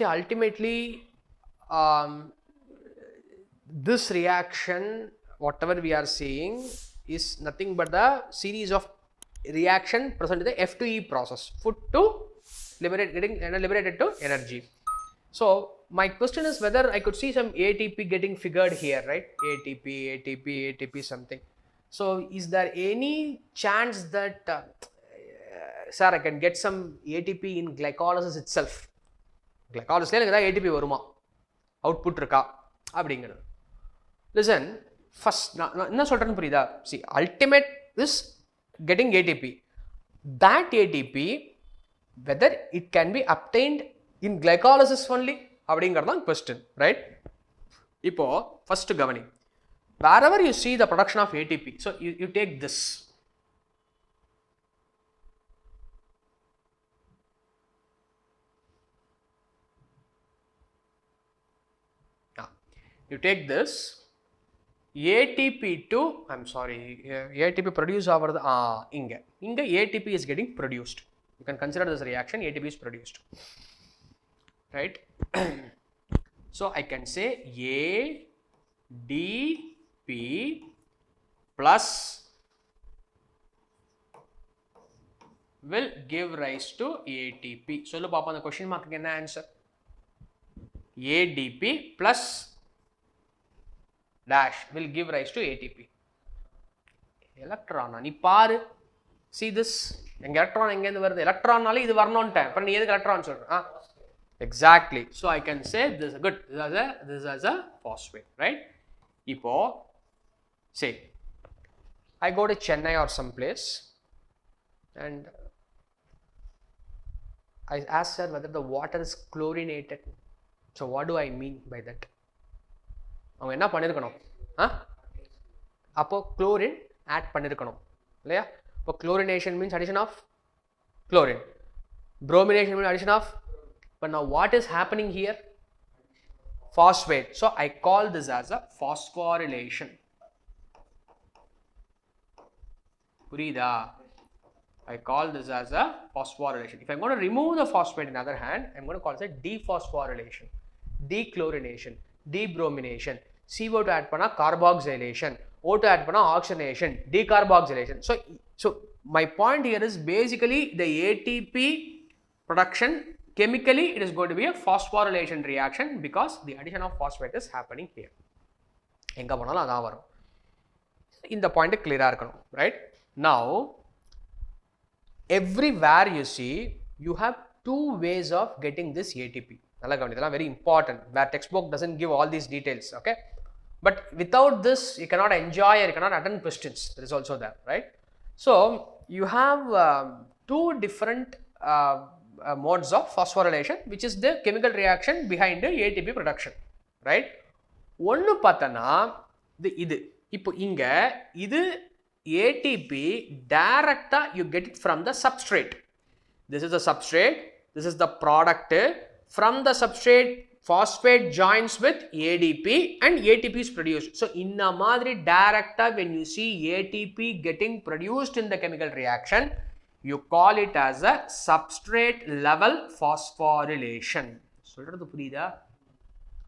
See, ultimately, this reaction, whatever we are seeing, is nothing but the series of reaction present in the F2E process, food to getting liberated to energy. So my question is whether I could see some ATP getting figured here, right? ATP something. So is there any chance that sir, I can get some ATP in glycolysis itself? Glycolysis la enakku ATP varuma output iruka அப்படிங்கிறது. Listen, first நான் என்ன சொல்றேன்னு புரியுதா? See, ultimate is getting ATP. That ATP, whether it can be obtained in glycolysis only அப்படிங்கிறது தான் question, right? இப்போ first கவனி, wherever you see the production of ATP, so you take this. You take this ATP to, I'm sorry, ATP produce over the inga ATP is getting produced. You can consider this reaction, ATP is produced, right? So I can say ADP plus will give rise to ATP. So look papa, the question mark again answer. ADP plus dash will give rise to ATP. Electron ni paaru, see this, enga electron enga endu varudhu, electron nale idu varnonta appo nee edhu electron solra exactly. So I can say this good, this is a phosphate, right? Ipo say I go to Chennai or some place and I ask her whether the water is chlorinated. So what do I mean by that? அவங்க என்ன பண்ணியிருக்கணும், அப்போ chlorine add பண்ணியிருக்கணும் இல்லையா? இப்போ chlorination means addition of chlorine, bromination means addition of, but now what is happening here? Phosphate. So I call this as a phosphorylation. புரியுதா? I call this as a phosphorylation. If I'm going to remove the phosphate, in the other hand, I'm going to call it dephosphorylation, dechlorination, debromination. CO2 add panna carboxylation, O2 add panna oxidation, decarboxylation. So my point here is basically the ATP production, chemically it is going to be a phosphorylation reaction because the addition of phosphate is happening here. Enga ponalum adha varum. In the point clear ah irukanum, right? Now everywhere you see, you have two ways of getting this ATP. Nalla gavanidhu, idella very important, where textbook doesn't give all these details, okay? But without this you cannot enjoy or you cannot attend questions. That is also there, right? So you have two different modes of phosphorylation, which is the chemical reaction behind the ATP production, right? Onnu pathana idu ipo inga idu ATP direct you get it from the substrate. This is the substrate, this is the product. From the substrate, phosphate joins with ADP and ATP is produced. So inna madri direct when you see ATP getting produced in the chemical reaction, you call it as a substrate level phosphorylation. Solradhu puriyudha?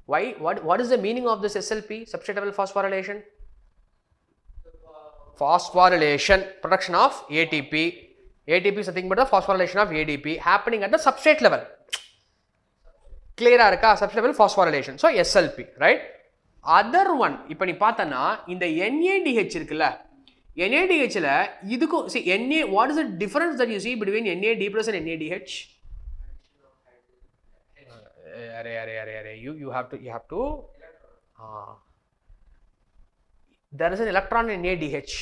Why? What is the meaning of this SLP, substrate level phosphorylation? Phosphorylation, production of ATP. ATP is nothing but the phosphorylation of ADP happening at the substrate level. Clear ah irukka? Substrate level phosphorylation. So SLP, right? Other one, ipo nee paathana inda NADH irukla, NADH la idukku, see Na, what is the difference that you see between NAD plus and NADH? You have to there is an electron in NADH,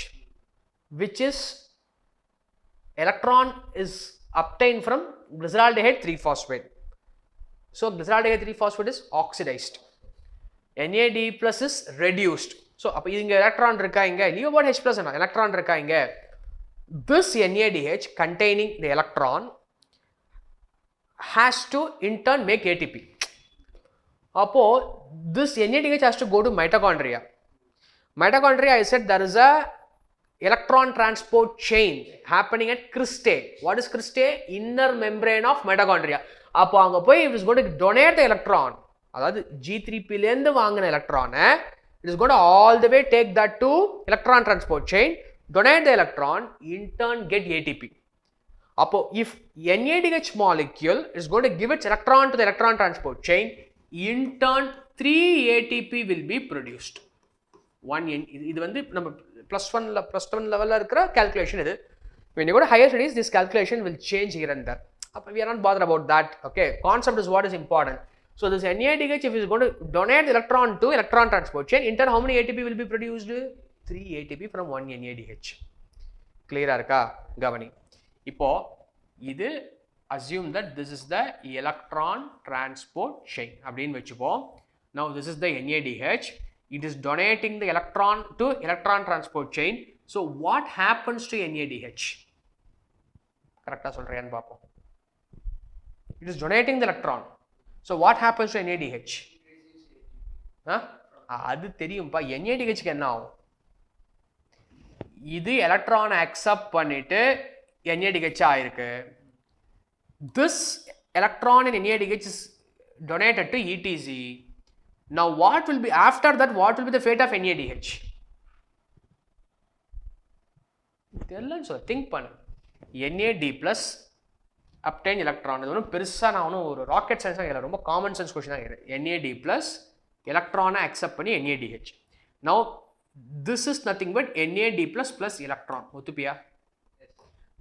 which is electron is obtained from glyceraldehyde 3-phosphate. So glyceraldehyde 3-phosphate is oxidized, NAD plus is reduced. So appo inga electron irukka, inga leave about H plus and electron irukka inga, this NADH containing the electron has to in turn make ATP. Appo this NADH has to go to mitochondria. Mitochondria, I said there is a electron transport chain happening at cristae. What is cristae? Inner membrane of mitochondria. அப்போ அங்க போய் it is going to donate the electron, அதாவது G3p ல இருந்து வாங்கின electron it is going to all the way take that to electron transport chain, donate the electron, in turn get ATP. அப்போ if NADH molecule is going to give its electron to the electron transport chain, in turn 3 ATP will be produced. இது வந்து நம்ம plus 1 level இருக்கிற calculation இது. When you go to higher studies, this calculation will change here and there. We are not bothered about that. Okay, concept is what is important. So this NADH, if it is going to donate the electron to electron transport chain, in turn how many ATP will be produced? 3 ATP from 1 NADH. Clear irukka? Gavani. Ipo idu assume that this is the electron transport chain அப்படினு வெச்சுப்போம். Now this is the NADH. It is donating the electron to electron transport chain. So what happens to NADH? Correcta solriyanu paapom. It is donating the electron. So what happens to NADH? அது தெரியும்பா. NADH க்கு என்ன ஆகும்? இது எலக்ட்ரானை accept பண்ணிட்டு NADH ஆயிருக்கு. This electron in NADH is donated to ETC. Now what will be after that? What will be the fate of NADH? தெரியலன்னு சொல்ல திங்க் பண்ணு. NAD plus obtain electron. இது ஒன்றும் பெருசாக நான் ஒன்றும் ஒரு ராக்கெட் சயின்ஸாக இல்லை, ரொம்ப காமன் சென்ஸ் கொஸ்டின் தான் கேட்குறேன். NAD plus எலக்ட்ரானை அக்செப்ட் பண்ணி NADH. Now this is nothing but NAD plus plus electron. ஒத்துப்பியா?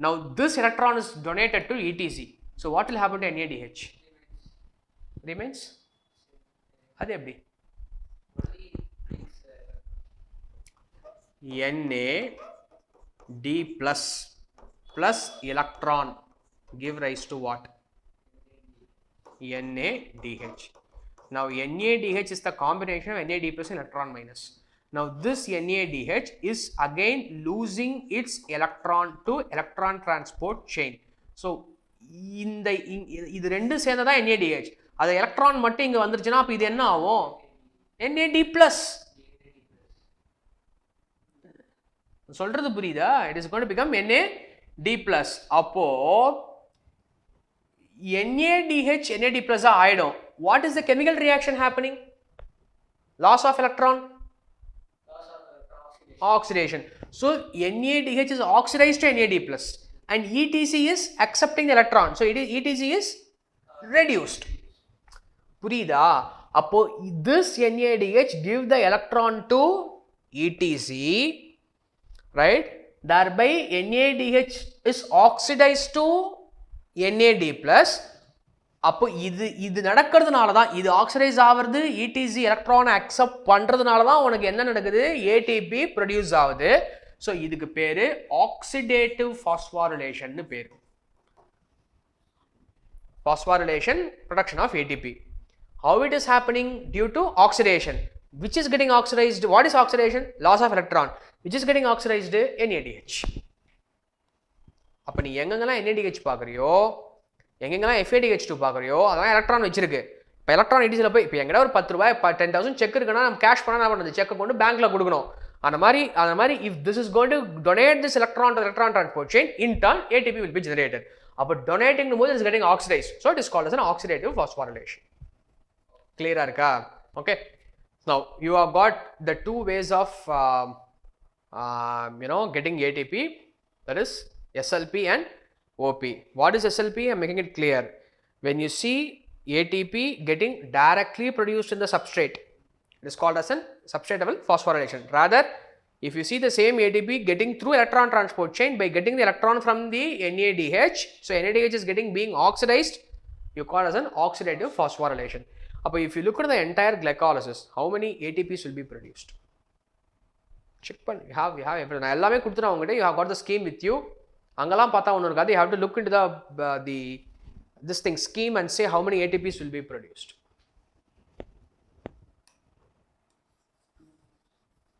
Now this electron is donated to ETC. So what will happen to NADH? Remains? அது எப்படி? NAD plus plus electron give rise to what? NADH. Now NADH is the combination of NAD plus and electron minus. Now this NADH is again losing its electron to electron transport chain. So இது ரெண்டு சேர்ந்ததா NADH. அது electron மட்டும் இங்க வந்துருச்சுன்னா அப்ப இது என்ன ஆகும்? NAD plus. சொல்றது புரியுதா? It is going to become NAD plus. அப்போ NADH NAD plus ஆயிடும். What is the chemical reaction happening? Loss of electron? Oxidation. So NADH is oxidized to NAD plus and ETC is accepting the electron. So ETC is reduced. புரியுதா? அப்போ this NADH give the electron to ETC, right? Thereby NADH is oxidized to NAD plus. அப்போ இது நடக்கிறதுனால தான், இது oxidise ஆகிறது, ETC எலக்ட்ரானை accept பண்ணுறதுனால தான் உனக்கு என்ன நடக்குது? ATP ப்ரொடியூஸ் ஆகுது. ஸோ இதுக்கு பேர் ஆக்சிடேட்டிவ் ஃபாஸ்ஃபாரிலேஷன் பேர். Phosphorylation, production of ATP. How it is happening? Due to oxidation. Which is getting oxidized? What is oxidation? Loss of electron. Which is getting oxidized? NADH. அப்போ நீ எங்கெங்கெல்லாம் NADH பார்க்குறியோ, எங்கெங்கெல்லாம் FADH2 பார்க்குறியோ, அதெல்லாம் electron வச்சிருக்கு. இப்போ எலக்ட்ரான் ETCயில் போய் இப்போ எங்கடா ஒரு 10 ரூபாய் 10,000 செக் இருக்குன்னா நம்ம கேஷ் பண்ணால் என்ன பண்ணுறது? செக்கை கொண்டு பேங்க்கில் கொடுக்கணும். அந்த மாதிரி if this is going to donate this electron to electron transport chain, in turn ATP will be generated. அப்போ donating போது is getting oxidized. So it is called as an oxidative phosphorylation. Clear இருக்கா? Okay. Now you have got the two ways of getting ATP, that is SLP and OP. What is SLP? I am making it clear. When you see ATP getting directly produced in the substrate, it is called as a substrate level phosphorylation. Rather, if you see the same ATP getting through electron transport chain by getting the electron from the NADH, so NADH is being oxidized, you call as an oxidative phosphorylation. But if you look at the entire glycolysis, how many ATPs will be produced? Check pan. You have everything. எல்லாமே கொடுத்துறேன் உங்ககிட்ட. You have got the scheme with you. அங்கெல்லாம் பார்த்தா ஒன்று இருக்காது. You have to look into this thing scheme and say how many ATPs will be produced.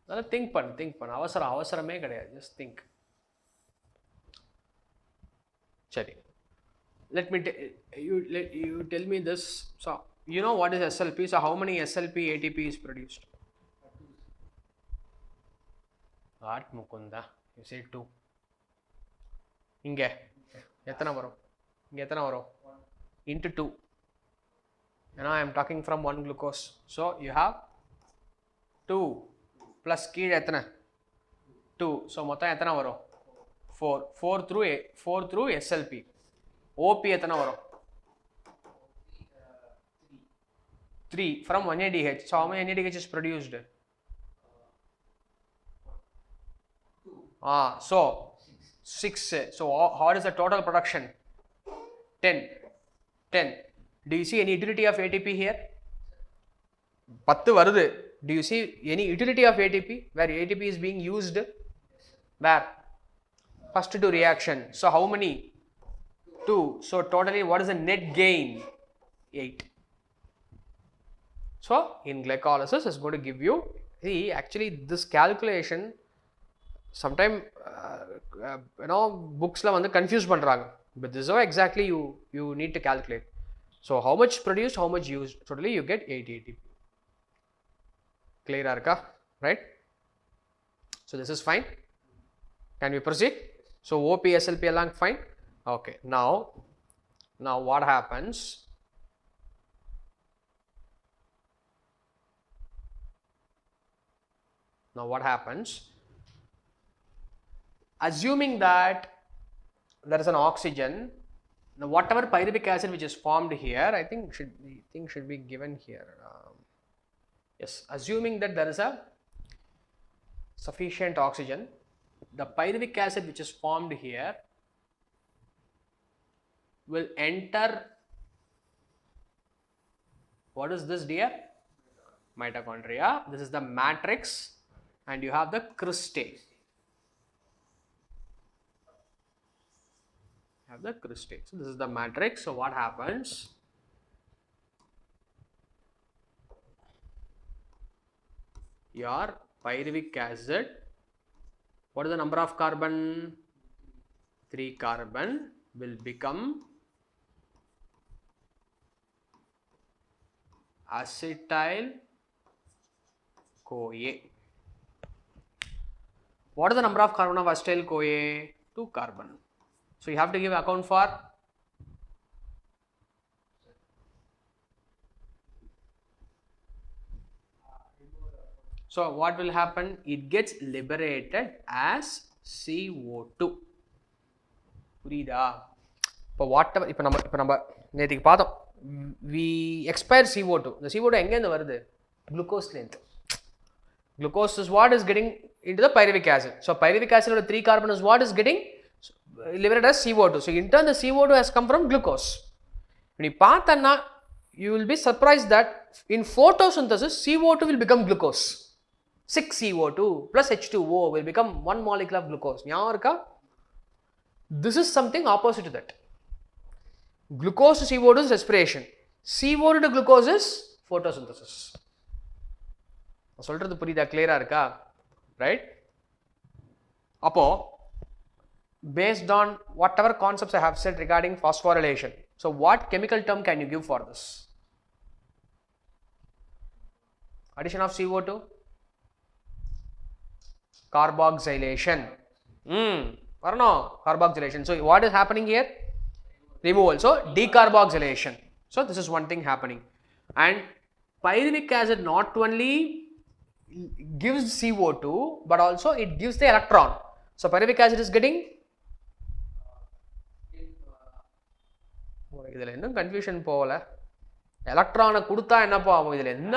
அதனால think பண்ணு. அவசரமே கிடையாது. Just think. சரி. You tell me this. So you know what is SLP? So how many SLP ATP is produced? What Mukunda? You say 2. இங்க எத்தனை வரும்? into 2. Now I am talking from 1 glucose. So you have 2 plus கீழ எத்தனை 2. So மொத்தம் எத்தனை வரும் 4 through SLP. OP எத்தனை வரும் 3 from 1 ADH. So how many NADH is produced? So 6. So what is the total production? 10. Do you see any utility of ATP here? 10 வருது. Do you see any utility of ATP where ATP is being used? Where? First to reaction. So how many? 2. So totally what is the net gain? 8. So in glycolysis is going to give you, see actually this calculation sometime books la vandu confuse பண்றாங்க, but this is how exactly you need to calculate. So how much produced, how much used, totally you get 8 ATP. Clear arka, right? So this is fine. Can we proceed? So OP SLP along fine. Okay, now what happens? Assuming that there is an oxygen, now whatever pyruvic acid which is formed here, I think should be given here. Yes, assuming that there is a sufficient oxygen, the pyruvic acid which is formed here will enter, what is this dear? Mitochondria. This is the matrix and you have the cristae. So this is the matrix. So what happens? Your pyruvic acid, what is the number of carbon? 3 carbon will become acetyl CoA. What is the number of carbon of acetyl CoA? 2 carbon. So you have to give account for so what will happen? It gets liberated as CO2. புரியுதா? இப்போ whatever இப்போ நம்ம நேத்திக்கு பார்த்தோம், we expire CO2. The CO2 எங்க இருந்து வருது? Glucose length. Glucose is what is getting into the pyruvic acid. So pyruvic acid of 3 carbon is what is getting liberated as CO2. So in turn the CO2 has come from glucose. When you paathanna, you will be surprised that in photosynthesis CO2 will become glucose. 6CO2 plus H2O will become one molecule of glucose. This is something opposite to that. Glucose to CO2 is respiration. CO2 to glucose is photosynthesis. சொல்றது புரியுதா? கிளியரா இருக்கா? Right? அப்போ based on whatever concepts I have said regarding phosphorylation, so what chemical term can you give for this? Addition of CO2? Carboxylation. Carboxylation. So what is happening here? Removal. So decarboxylation. So this is one thing happening. And pyruvic acid not only gives CO2 but also it gives the electron. So pyruvic acid is getting, இதில் இன்னும் confusion போகல. எலக்ட்ரானை கொடுத்தா என்னப்பா ஆகும்? இதில் என்ன?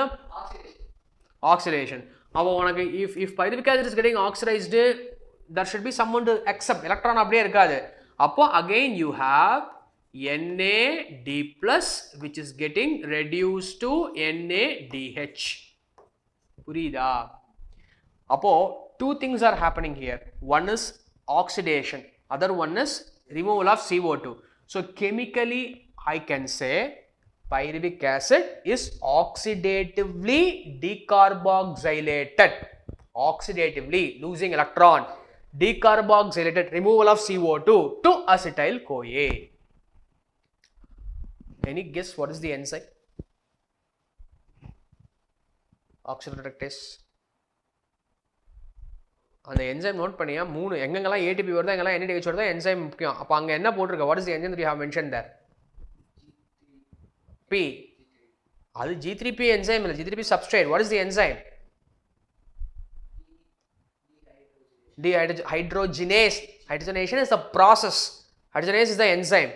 Oxidation. அப்போ உனக்கு if pyruvic acid is getting oxidized, there should be someone to accept. Electron அப்படியே இருக்காது. அப்போ again you have NAD plus which is getting reduced to NADH. புரியுதா? அப்போ two things are happening here. One is oxidation, other one is removal of CO2. So chemically I can say pyruvic acid is oxidatively decarboxylated, oxidatively losing electron, decarboxylated, removal of CO2 to acetyl CoA. Any guess what is the enzyme? Oxidative reductase. அந்த enzyme note பண்ணியா? 3 எங்கெங்கெல்லாம் ATP வருதோ எங்கெல்லாம் NADH வருதோ enzyme முக்கியம். அப்போ அங்கே என்ன போட்டிருக்க? What is the enzyme that you have mention there? அது G3P enzyme இல்லை, G3P substrate. What is the enzyme? Dehydrogenase. Hydrogenation is the process. Hydrogenase is the enzyme.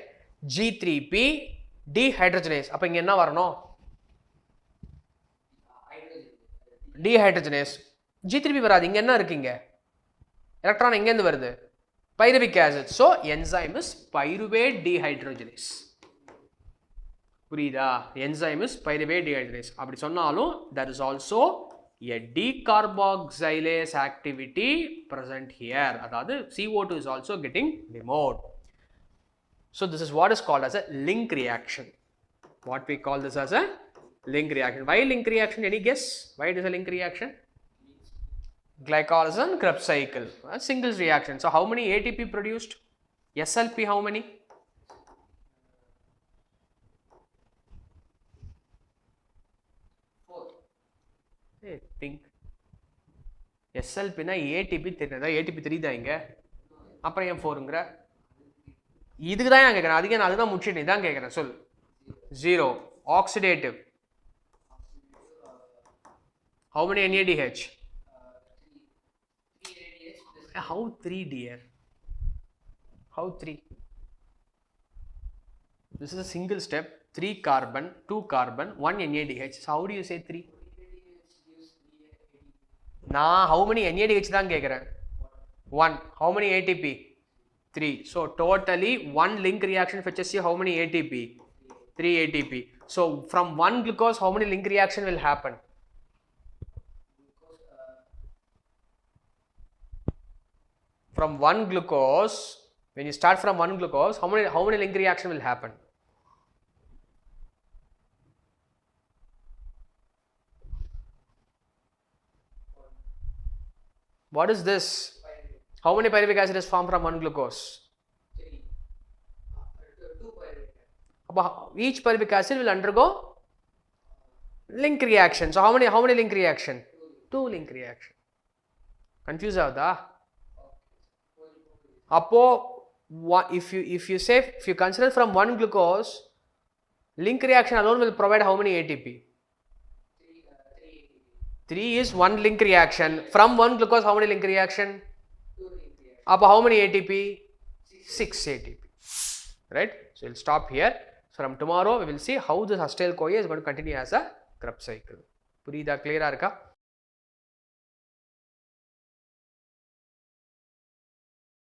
G3P dehydrogenase. அப்ப இங்க என்ன வரணும்? Dehydrogenase. G3P வராது. இங்க என்ன இருக்குங்க? எலக்ட்ரான் எங்க இருந்து வருது? Pyruvic acid. So enzyme is pyruvate dehydrogenase. புரியுதா? Enzyme is pyruvate dehydrogenase. அப்படி சொன்னாலும் there is also a decarboxylase activity present here. அதாவது CO2 is also getting removed. So this is what is called as a link reaction. What we call this as a link reaction. Why link reaction? Any guess? Why it is a link reaction? Glycolysis and Krebs cycle. A single reaction. So how many ATP produced? SLP how many? Hey, think. SLP na ATP தெரியுதா? ATP தெரியுதா இங்க? அப்புறம் ஏன் 4ங்கற? இதுக்கு தான் நான் கேக்குறேன். அதுக்கு நான் அதுதான் முடிச்சிட்டேன். இதான் கேக்குறேன். சொல். 0. Oxidative. How many NADH? How 3, dear? How 3? This is a single step. 3 carbon, 2 carbon, 1 NADH. So how do you say 3? Nah, how many NADH தான் கேக்குறேன்? 1. How many ATP? 3. So totally one link reaction fetches you how many ATP? 3 ATP. So from one glucose how many link reaction will happen? From one glucose, when you start from one glucose, how many link reaction will happen? What is this? How many pyruvic acid is formed from one glucose? 3. 2 pyruvic acid. Each pyruvic acid will undergo link reaction. So how many link reaction? 2 link reaction. Confused avudha? Appo if you consider from one glucose, link reaction alone will provide how many ATP? 3 is one link reaction. From one glucose how many link reaction? 2 link reaction. Appo how many ATP? 6 ATP. Right? So we'll stop here. So from tomorrow we will see how this acetyl CoA is going to continue as a Krebs cycle. புரியுதா? Clear-ஆ இருக்கா?